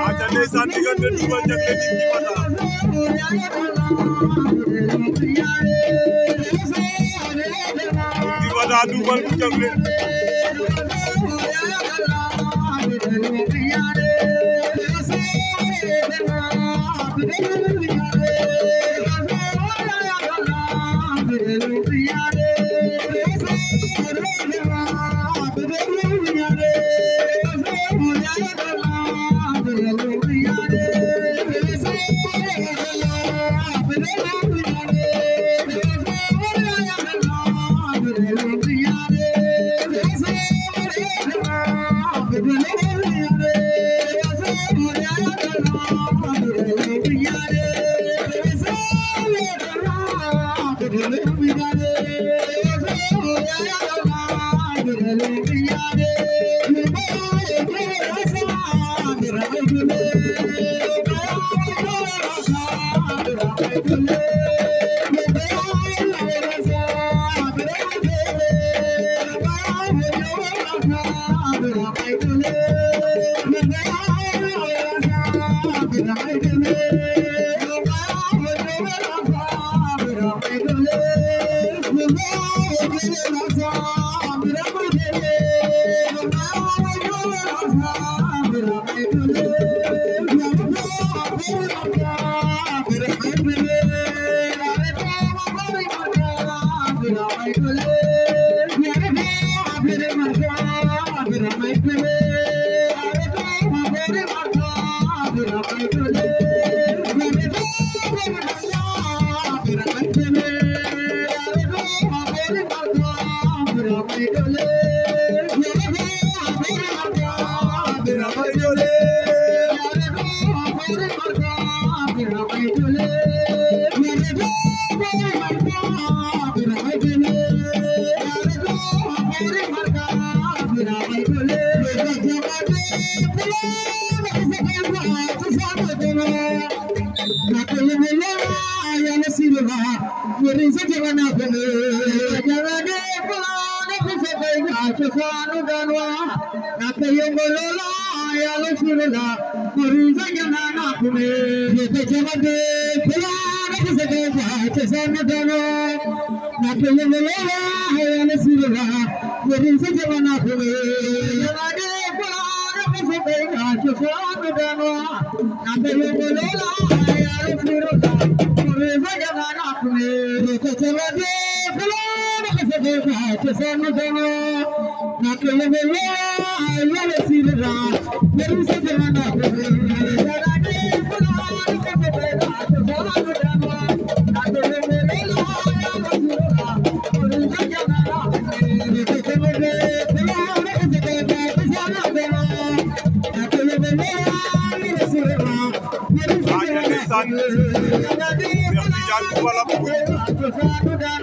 aca ndeysaan diggante Double Diaglé Ninki Mata Ninki Mata Double Diaglé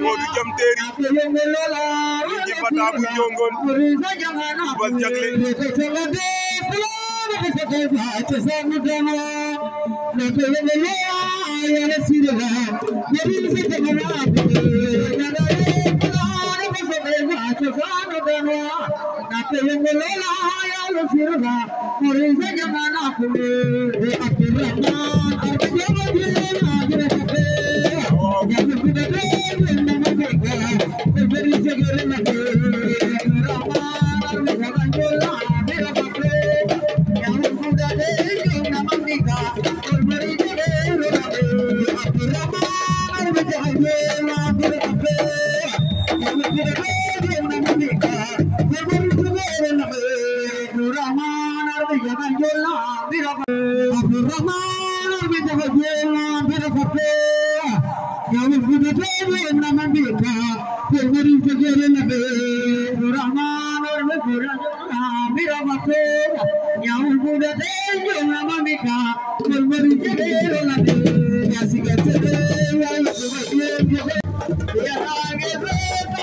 Modou Jam Terry Ninki Mata bu Njongon Double Diaglé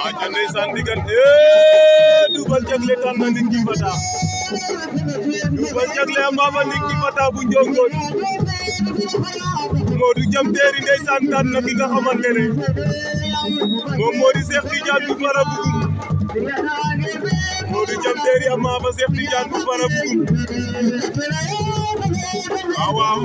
aca ndeysaan diggante Double Diaglé tan na Ninki Mata Double Diaglé a mbafa Ninki Mata bu Njongon Modou Jam Terry ndeysaan tan na ki nga xamante ne moom moo di Cheikh Tidiane bu Farabougou Modou Jam Terry a mbafa Cheikh Tidiane bu Farabougou waaw waaw